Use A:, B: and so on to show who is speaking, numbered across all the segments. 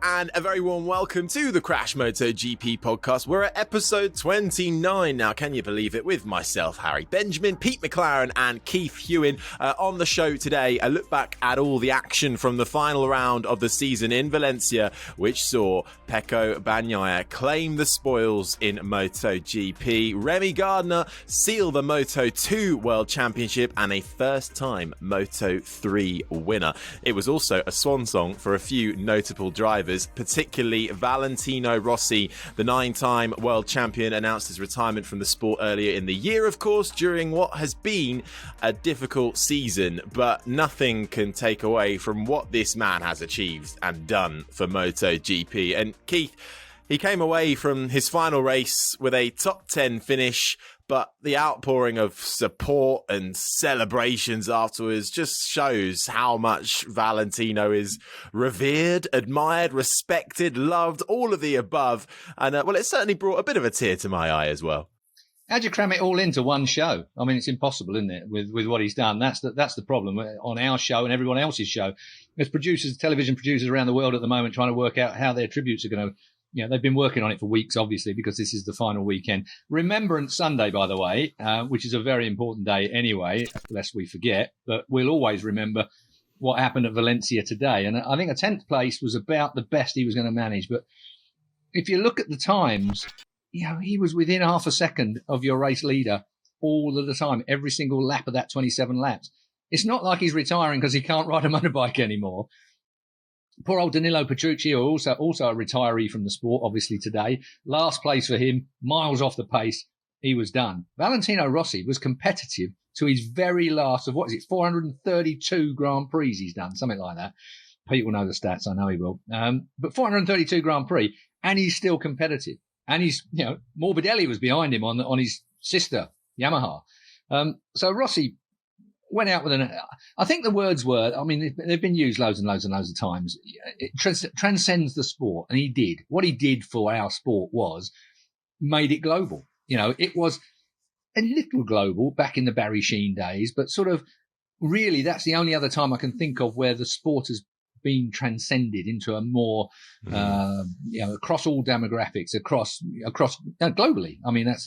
A: and a very warm welcome to the Crash MotoGP podcast. We're at episode 29 now, can you believe it, with myself, Harry Benjamin, Pete McLaren and Keith Huewen. On the show today, a look back at all the action from the final round of the season in Valencia, which saw Pecco Bagnaia claim the spoils in MotoGP, Remy Gardner seal the Moto2 World Championship, and a first-time Moto3 winner. It was also a swan song for a few notable drivers, particularly Valentino Rossi, the 9-time world champion, announced his retirement from the sport earlier in the year, of course, during what has been a difficult season, but nothing can take away from what this man has achieved and done for MotoGP. And Keith, he came away from his final race with a top 10 finish, but the outpouring of support and celebrations afterwards just shows how much Valentino is revered, admired, respected, loved, all of the above. And, well, it certainly brought a bit of a tear to my eye as well.
B: How'd you cram it all into one show? I mean, it's impossible, isn't it, with what he's done? That's the problem on our show and everyone else's show. There's producers, television producers around the world at the moment trying to work out how their tributes are going to... they've been working on it for weeks, obviously, because this is the final weekend. Remembrance Sunday, by the way, which is a very important day anyway, lest we forget. But we'll always remember what happened at Valencia today. And I think a 10th place was about the best he was going to manage. But if you look at the times, he was within half a second of your race leader all of the time, every single lap of that 27 laps. It's not like he's retiring because he can't ride a motorbike anymore. Poor old Danilo Petrucci, also a retiree from the sport, obviously today. Last place for him, miles off the pace. He was done. Valentino Rossi was competitive to his very last of, 432 Grand Prix he's done, something like that. Pete will know the stats, I know he will. But 432 Grand Prix, and he's still competitive. And he's, Morbidelli was behind him on his sister, Yamaha. So Rossi went out with I think the words were, they've been used loads and loads and loads of times. It transcends the sport. And he did. What he did for our sport was made it global. It was a little global back in the Barry Sheen days, but sort of really that's the only other time I can think of where the sport has been transcended into a more, across all demographics, across globally.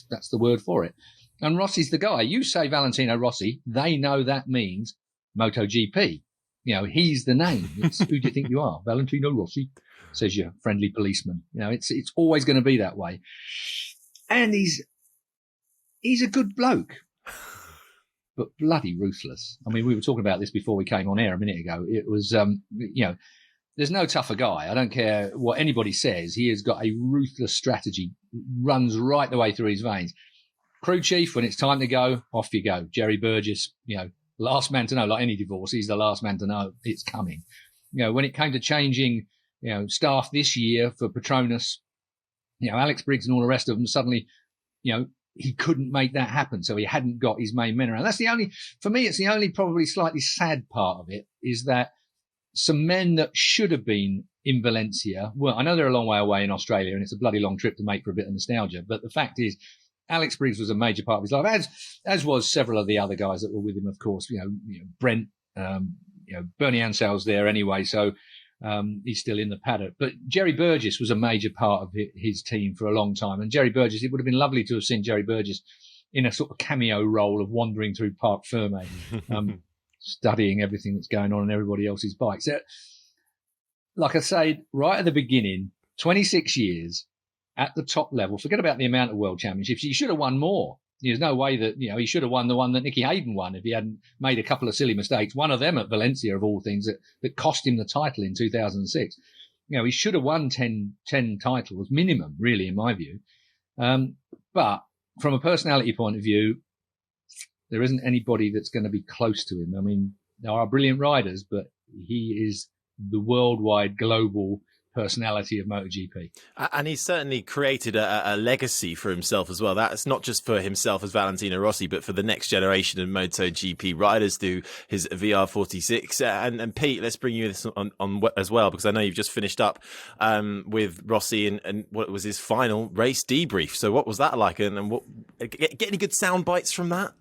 B: That's the word for it. And Rossi's the guy. You say Valentino Rossi, they know that means MotoGP. He's the name. It's who do you think you are? Valentino Rossi, says your friendly policeman. It's always going to be that way. And he's a good bloke, but bloody ruthless. We were talking about this before we came on air a minute ago. It was, there's no tougher guy. I don't care what anybody says. He has got a ruthless strategy, runs right the way through his veins. Crew chief, when it's time to go, off you go. Jerry Burgess, last man to know, like any divorce, he's the last man to know it's coming. When it came to changing, staff this year for Petronas, Alex Briggs and all the rest of them, suddenly, he couldn't make that happen. So he hadn't got his main men around. For me, it's the only probably slightly sad part of it is that some men that should have been in Valencia, well, I know they're a long way away in Australia and it's a bloody long trip to make for a bit of nostalgia, but the fact is, Alex Briggs was a major part of his life, as was several of the other guys that were with him, of course. Brent, Bernie Ansell's there anyway, so he's still in the paddock. But Jerry Burgess was a major part of his team for a long time. And Jerry Burgess, it would have been lovely to have seen Jerry Burgess in a sort of cameo role of wandering through Parc Ferme, studying everything that's going on everybody else's bikes. Like I say, right at the beginning, 26 years, at the top level, forget about the amount of world championships. He should have won more. There's no way that, he should have won the one that Nicky Hayden won if he hadn't made a couple of silly mistakes. One of them at Valencia, of all things, that cost him the title in 2006. He should have won 10 titles minimum, really, in my view. But from a personality point of view, there isn't anybody that's going to be close to him. There are brilliant riders, but he is the worldwide global personality of MotoGP.
A: And he's certainly created a legacy for himself as well. That's not just for himself as Valentino Rossi, but for the next generation of MotoGP riders through his VR46. And Pete, let's bring you this on as well, because I know you've just finished up with Rossi and what was his final race debrief. So what was that like? And what, get any good sound bites from that?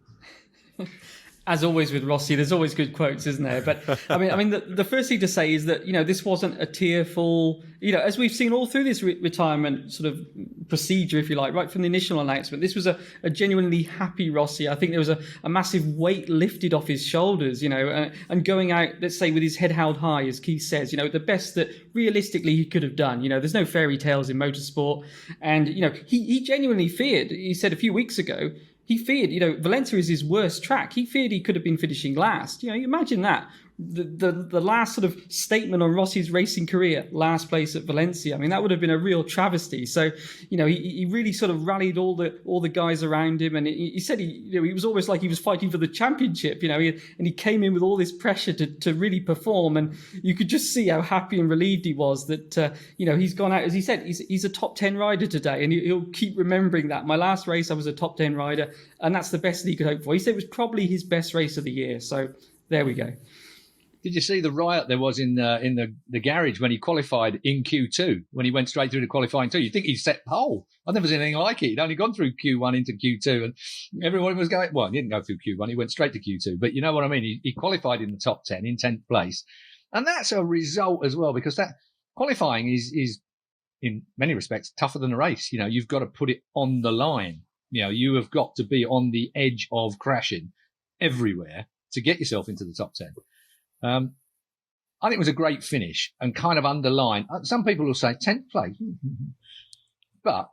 C: As always with Rossi, there's always good quotes, isn't there? But I mean, the first thing to say is that, this wasn't a tearful, as we've seen all through this retirement sort of procedure, if you like, right from the initial announcement. This was a genuinely happy Rossi. I think there was a massive weight lifted off his shoulders, and going out, let's say, with his head held high, as Keith says, the best that realistically he could have done. There's no fairy tales in motorsport. And, he genuinely feared, he said a few weeks ago, he feared, Valencia is his worst track. He feared he could have been finishing last. You imagine that. The last sort of statement on Rossi's racing career, last place at Valencia. I mean, that would have been a real travesty. So, he really sort of rallied all the guys around him, and he said he was almost like he was fighting for the championship. And he came in with all this pressure to really perform, and you could just see how happy and relieved he was that he's gone out. As he said, he's a top 10 rider today, and he'll keep remembering that. My last race, I was a top 10 rider, and that's the best that he could hope for. He said it was probably his best race of the year. So there we go.
B: Did you see the riot there was in the garage when he qualified in Q2, when he went straight through to qualifying 2? You'd think he'd set pole. I've never seen anything like it. He'd only gone through Q1 into Q2, and everyone was going, well, he didn't go through Q1. He went straight to Q2. But you know what I mean? He qualified in the top 10, in 10th place. And that's a result as well, because that qualifying is in many respects, tougher than a race. You've got to put it on the line. You have got to be on the edge of crashing everywhere to get yourself into the top 10. I think it was a great finish and kind of underlined. Some people will say 10th place. But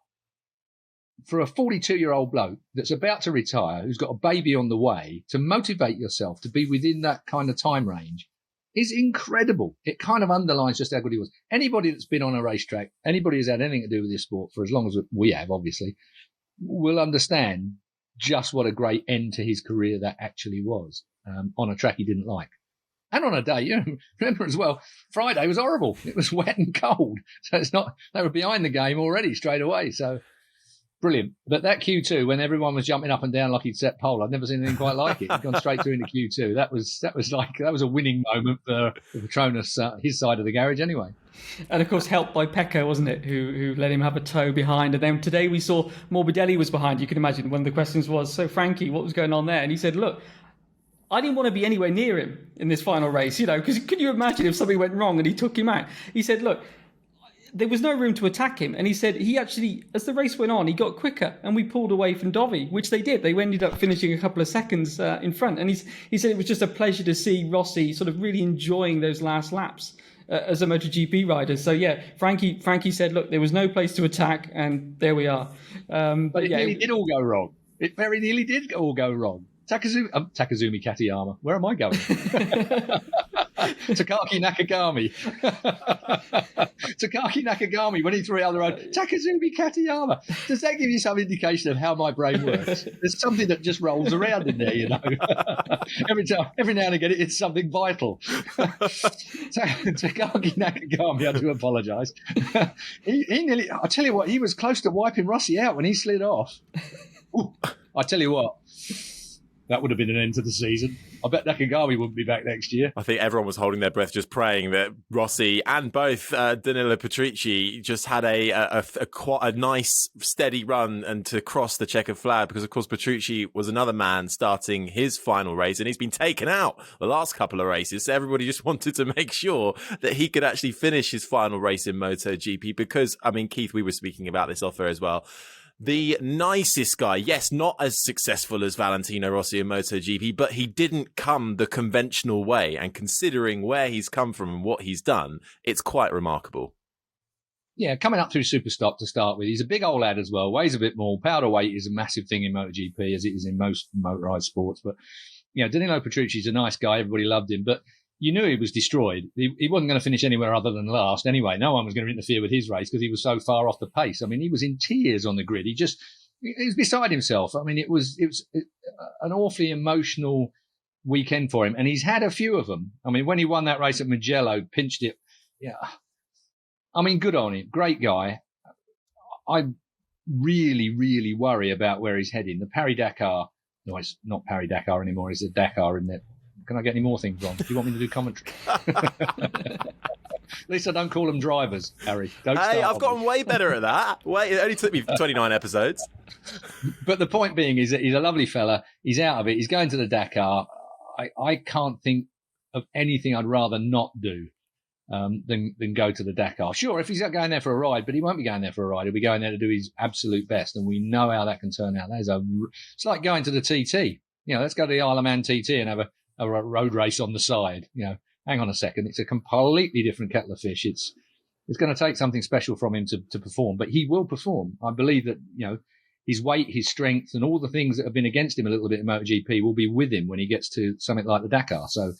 B: for a 42-year-old bloke that's about to retire, who's got a baby on the way, to motivate yourself to be within that kind of time range is incredible. It kind of underlines just how good he was. Anybody that's been on a racetrack, anybody who's had anything to do with this sport for as long as we have, obviously, will understand just what a great end to his career that actually was, on a track he didn't like. And on a day, remember as well, Friday was horrible. It was wet and cold. So they were behind the game already straight away. So brilliant. But that Q2, when everyone was jumping up and down like he'd set pole, I'd never seen anything quite like it. He'd gone straight through into Q2. That was a winning moment for Petronas, his side of the garage anyway.
C: And of course, helped by Pecco, wasn't it? Who let him have a toe behind. And then today we saw Morbidelli was behind. You can imagine one of the questions was, so Frankie, what was going on there? And he said, look, I didn't want to be anywhere near him in this final race, because could you imagine if something went wrong and he took him out? He said, look, there was no room to attack him. And he said he actually, as the race went on, he got quicker and we pulled away from Dovi, which they did. They ended up finishing a couple of seconds in front. And he said it was just a pleasure to see Rossi sort of really enjoying those last laps as a MotoGP rider. So yeah, Frankie said, look, there was no place to attack, and there we are.
B: But it nearly did all go wrong. It very nearly did all go wrong. Takazumi Katayama. Where am I going? Takaaki Nakagami. Takaaki Nakagami when he threw it on the road. Takazumi Katayama. Does that give you some indication of how my brain works? There's something that just rolls around in there, every now and again, it's something vital. Takaaki Nakagami, I do apologise. He nearly, I tell you what, he was close to wiping Rossi out when he slid off. Ooh, I tell you what. That would have been an end to the season. I bet Nakagami wouldn't be back next year.
A: I think everyone was holding their breath, just praying that Rossi and both Danilo Petrucci just had quite a nice, steady run and to cross the checkered flag, because, of course, Petrucci was another man starting his final race, and he's been taken out the last couple of races. So everybody just wanted to make sure that he could actually finish his final race in MotoGP, because, I mean, Keith, we were speaking about this off air as well. The nicest guy, yes, not as successful as Valentino Rossi in MotoGP, but he didn't come the conventional way. And considering where he's come from and what he's done, it's quite remarkable.
B: Yeah, coming up through Superstock to start with. He's a big old lad as well, weighs a bit more. Powder weight is a massive thing in MotoGP, as it is in most motorised sports. But, Danilo Petrucci's a nice guy. Everybody loved him. But you knew he was destroyed. He wasn't going to finish anywhere other than last anyway. No one was going to interfere with his race because he was so far off the pace. I mean, he was in tears on the grid. He was beside himself. I mean, it was an awfully emotional weekend for him. And he's had a few of them. I mean, when he won that race at Mugello, pinched it. Yeah. I mean, good on him. Great guy. I really, really worry about where he's heading. The Paris-Dakar. No, it's not Paris-Dakar anymore. It's a Dakar in there. Can I get any more things wrong? Do you want me to do commentary? At least I don't call them drivers, Harry.
A: I've gotten way better at that. It only took me 29 episodes.
B: But the point being is that he's a lovely fella. He's out of it. He's going to the Dakar. I can't think of anything I'd rather not do than go to the Dakar. Sure, if he's not going there for a ride, but he won't be going there for a ride. He'll be going there to do his absolute best, and we know how that can turn out. It's like going to the TT. Let's go to the Isle of Man TT and have a road race on the side. Hang on a second. It's a completely different kettle of fish. It's going to take something special from him to perform, but he will perform. I believe that, his weight, his strength, and all the things that have been against him a little bit in MotoGP will be with him when he gets to something like the Dakar. So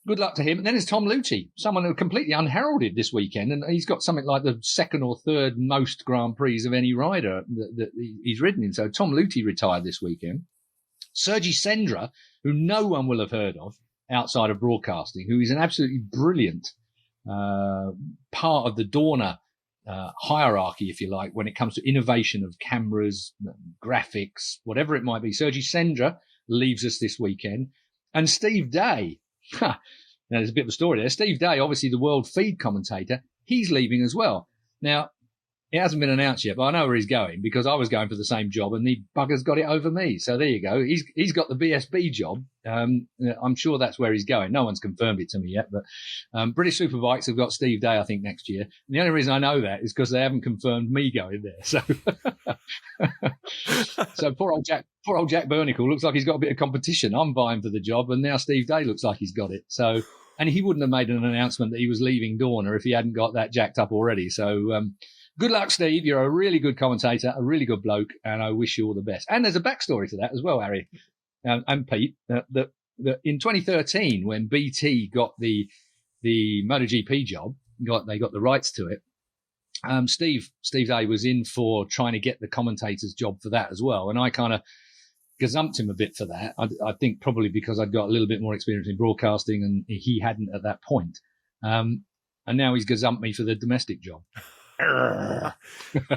B: good luck to him. And then there's Tom Luthi, someone who completely unheralded this weekend, and he's got something like the second or third most Grand Prix of any rider that he's ridden in. So Tom Luthi retired this weekend. Sergi Sendra, who no one will have heard of outside of broadcasting, who is an absolutely brilliant part of the Dorna hierarchy, if you like, when it comes to innovation of cameras, graphics, whatever it might be. Sergi Sendra leaves us this weekend. And Steve Day, now there's a bit of a story there. Steve Day, obviously the world feed commentator, he's leaving as well. Now, it hasn't been announced yet, but I know where he's going because I was going for the same job and the bugger's got it over me. So there you go. He's got the BSB job. I'm sure that's where he's going. No one's confirmed it to me yet, but British Superbikes have got Steve Day, I think, next year. And the only reason I know that is because they haven't confirmed me going there. So, so poor old Jack Burnicle looks like he's got a bit of competition. I'm vying for the job, and now Steve Day looks like he's got it. So, and he wouldn't have made an announcement that he was leaving Dorna if he hadn't got that jacked up already. So, good luck, Steve. You're a really good commentator, a really good bloke, and I wish you all the best. And there's a backstory to that as well, Harry and Pete. That in 2013, when BT got the MotoGP job, they got the rights to it. Steve A was in for trying to get the commentator's job for that as well, and I kind of gazumped him a bit for that. I think probably because I'd got a little bit more experience in broadcasting, and he hadn't at that point. And now he's gazumped me for the domestic job.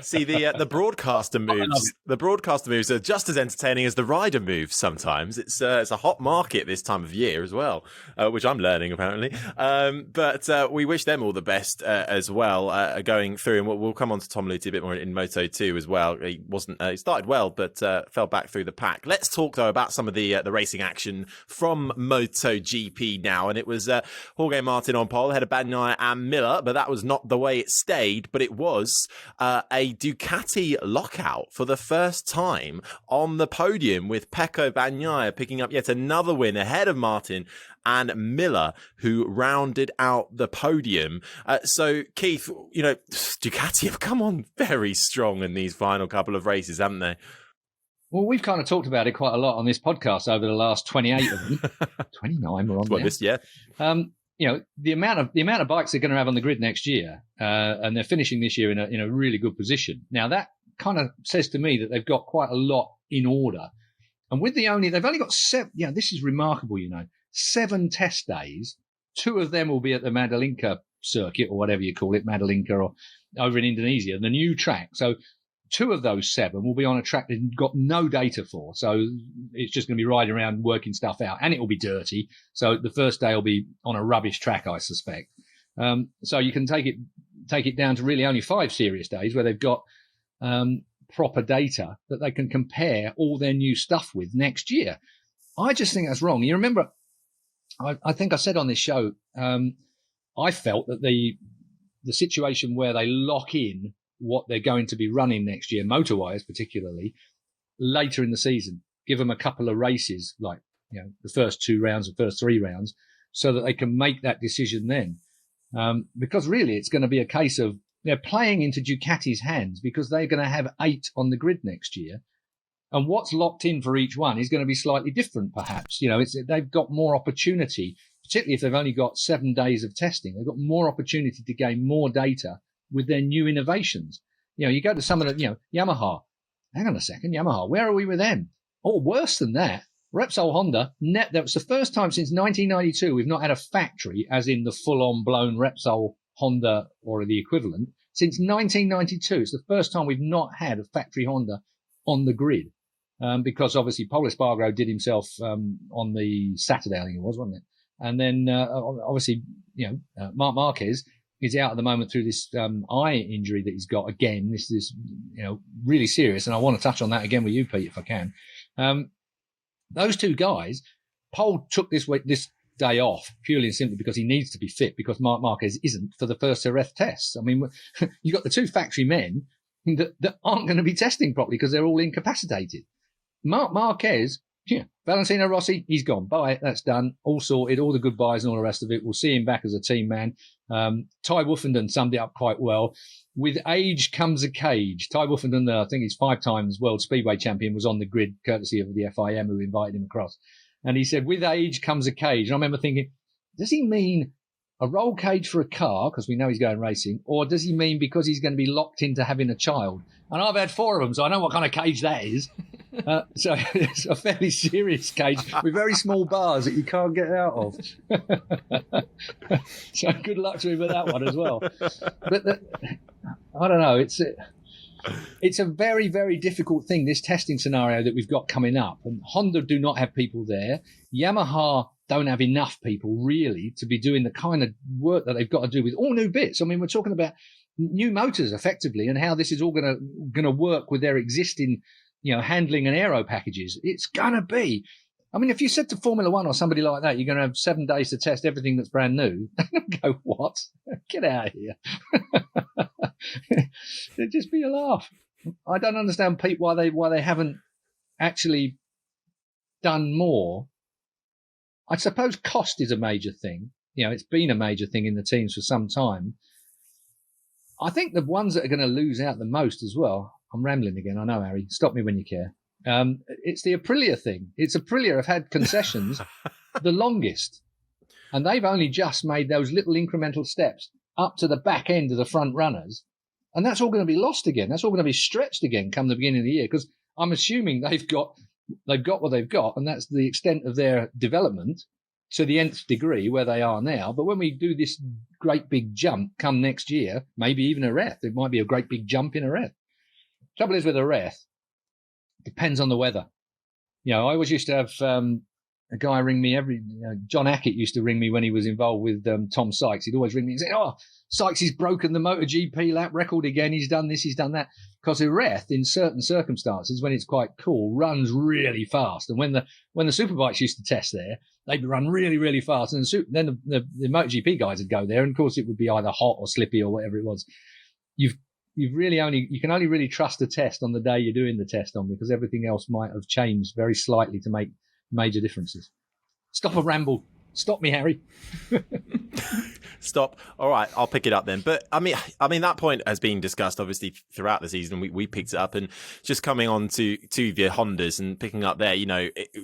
A: See, the broadcaster moves. The broadcaster moves are just as entertaining as the rider moves. Sometimes it's a hot market this time of year as well, which I'm learning apparently. But we wish them all the best as well going through. And we'll come on to Tom Luthi a bit more in Moto 2 as well. He wasn't. He started well, but fell back through the pack. Let's talk though about some of the racing action from MotoGP now. And it was Jorge Martin on pole, ahead of Bagnaia and Miller, but that was not the way it stayed. But it was a Ducati lockout for the first time on the podium, with Pecco Bagnaia picking up yet another win ahead of Martin and Miller, who rounded out the podium. So, Keith, Ducati have come on very strong in these final couple of races, haven't they?
B: Well, we've kind of talked about it quite a lot on this podcast over the last 28 of them. 29 we're on
A: well,
B: now.
A: This year.
B: The amount of bikes they're going to have on the grid next year, and they're finishing this year in a really good position. Now that kind of says to me that they've got quite a lot in order. And they've only got 7. This is remarkable. 7 test days. 2 of them will be at the Mandalika circuit, or whatever you call it, Mandalika, or over in Indonesia, the new track. So 2 of those 7 will be on a track they've got no data for. So it's just going to be riding around working stuff out, and it will be dirty. So the first day will be on a rubbish track, I suspect. So you can take it down to really only 5 serious days where they've got proper data that they can compare all their new stuff with next year. I just think that's wrong. You remember, I think I said on this show, I felt that the situation where they lock in what they're going to be running next year, motor-wise particularly, later in the season. Give them a couple of races, like the first 2 rounds, the first 3 rounds, so that they can make that decision then. Because really it's going to be a case of they're playing into Ducati's hands, because they're going to have 8 on the grid next year. And what's locked in for each one is going to be slightly different, perhaps. They've got more opportunity, particularly if they've only got 7 days of testing. They've got more opportunity to gain more data with their new innovations. You go to some of the, Yamaha. Hang on a second, Yamaha, where are we with them? Or worse than that, Repsol Honda, that was the first time since 1992 we've not had a factory, as in the full-on blown Repsol Honda or the equivalent. Since 1992, it's the first time we've not had a factory Honda on the grid. Because obviously Pol Espargaro did himself on the Saturday, I think it was, wasn't it? And then obviously, Marc Marquez is out at the moment through this eye injury that he's got again. This is really serious, and I want to touch on that again with you, Pete, if I can. Those 2 guys, Pole took this day off purely and simply because he needs to be fit, because Marc Marquez isn't for the first Jerez tests. I mean, you've got the two factory men that aren't going to be testing properly because they're all incapacitated. Marc Marquez, Valentino Rossi, he's gone. Bye. That's done. All sorted. All the goodbyes and all the rest of it. We'll see him back as a team man. Ty Wolfenden summed it up quite well. With age comes a cage. Ty Wolfenden, I think he's 5 times world speedway champion, was on the grid courtesy of the FIM who invited him across. And he said, with age comes a cage. And I remember thinking, does he mean a roll cage for a car, because we know he's going racing, or does he mean because he's going to be locked into having a child? And I've had 4 of them, so I know what kind of cage that is. So it's a fairly serious cage with very small bars that you can't get out of. So good luck to him with that one as well. But I don't know. It's a very, very difficult thing, this testing scenario that we've got coming up. And Honda do not have people there. Yamaha don't have enough people really to be doing the kind of work that they've got to do with all new bits. I mean, we're talking about new motors effectively and how this is all going to work with their existing, handling and aero packages. It's going to be, I mean, if you said to Formula One or somebody like that, you're going to have 7 days to test everything that's brand new, they'd go, what? Get out of here. It'd just be a laugh. I don't understand, Pete, why they haven't actually done more. I suppose cost is a major thing. It's been a major thing in the teams for some time. I think the ones that are going to lose out the most as well, I'm rambling again, I know, Harry, stop me when you care. It's the Aprilia thing. Aprilia have had concessions the longest, and they've only just made those little incremental steps up to the back end of the front runners, and that's all going to be lost again. That's all going to be stretched again come the beginning of the year, because I'm assuming they've got what they've got, and that's the extent of their development to the nth degree where they are now. But when we do this great big jump come next year, maybe even a Reth, it might be a great big jump in a Reth. Trouble is with a Reth, depends on the weather. I always used to have a guy ring me John Hackett used to ring me when he was involved with Tom Sykes. He'd always ring me and say, "Oh, Sykes, he's broken the MotoGP lap record again. He's done this, he's done that." Because a Reth, in certain circumstances, when it's quite cool, runs really fast. And when the superbikes used to test there, they'd run really, really fast. And then the MotoGP guys would go there, and of course it would be either hot or slippy or whatever it was. You can only really trust the test on the day you're doing the test on, because everything else might have changed very slightly to make major differences. Stop a ramble. Stop me, Harry.
A: Stop. All right, I'll pick it up then. But I mean that point has been discussed obviously throughout the season. We picked it up, and just coming on to the Hondas and picking up there,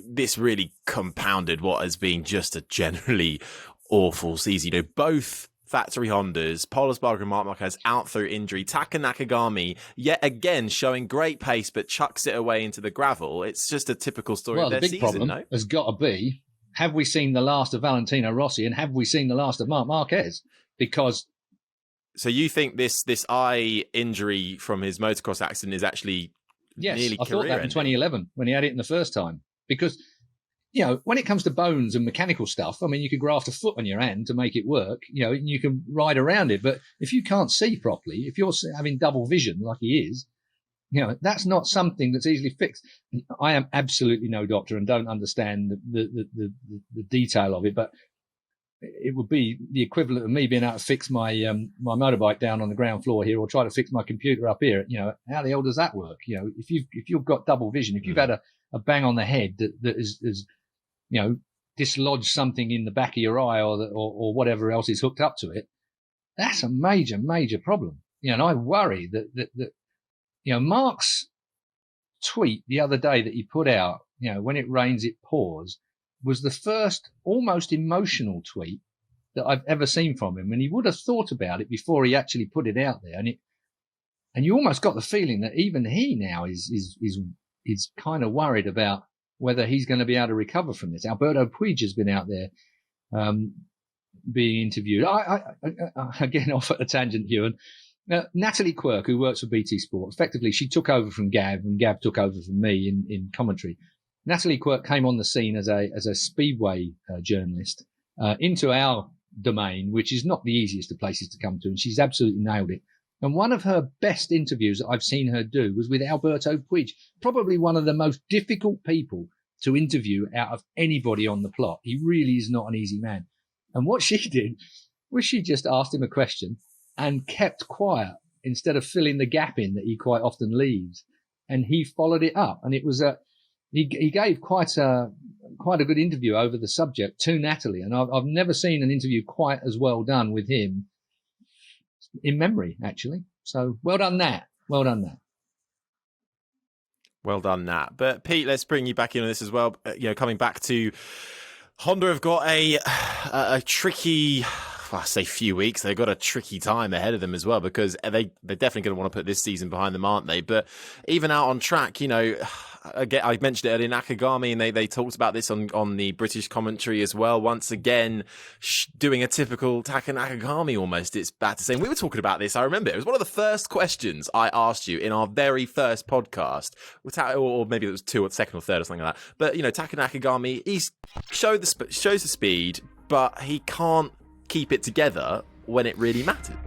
A: this really compounded what has been just a generally awful season. Both factory Hondas, Paul Espargaro and Marc Marquez out through injury. Taka Nakagami, yet again, showing great pace, but chucks it away into the gravel. It's just a typical story of their season,
B: problem has got to be, have we seen the last of Valentino Rossi, and have we seen the last of Marc Marquez? Because...
A: So you think this eye injury from his motocross accident is actually nearly
B: I thought that in 2011 when he had it in the first time. Because... when it comes to bones and mechanical stuff, I mean, you could graft a foot on your hand to make it work, and you can ride around it. But if you can't see properly, if you're having double vision like he is, that's not something that's easily fixed. I am absolutely no doctor and don't understand the detail of it, but it would be the equivalent of me being able to fix my motorbike down on the ground floor here, or try to fix my computer up here. How the hell does that work? If you've got double vision, if you've had a bang on the head that is dislodge something in the back of your eye or whatever else is hooked up to it, that's a major, major problem. And I worry that Mark's tweet the other day that he put out, when it rains, it pours, was the first almost emotional tweet that I've ever seen from him. And he would have thought about it before he actually put it out there. And you almost got the feeling that even he now is kind of worried about whether he's going to be able to recover from this. Alberto Puig has been out there being interviewed. I again, off at a tangent, Ewan. Natalie Quirk, who works for BT Sport, effectively she took over from Gav, and Gav took over from me in commentary. Natalie Quirk came on the scene as a speedway journalist into our domain, which is not the easiest of places to come to, and she's absolutely nailed it. And one of her best interviews that I've seen her do was with Alberto Puig, probably one of the most difficult people to interview out of anybody on the plot. He really is not an easy man. And what she did was she just asked him a question and kept quiet instead of filling the gap in that he quite often leaves. And he followed it up. And it was he gave quite a good interview over the subject to Natalie. And I've never seen an interview quite as well done with him in memory, actually. So well done, Nat. Well done, Nat.
A: Well done, Nat. But Pete, let's bring you back in on this as well. Coming back to Honda have got a tricky, I say few weeks. They've got a tricky time ahead of them as well, because they're definitely going to want to put this season behind them, aren't they? But even out on track, again, I mentioned it earlier, Nakagami, and they talked about this on the British commentary as well. Once again, doing a typical Taka Nakagami almost, it's bad to say. And we were talking about this, I remember. It was one of the first questions I asked you in our very first podcast, or maybe it was second or third or something like that. But, Taka Nakagami, he's shows the speed, but he can't keep it together when it really matters.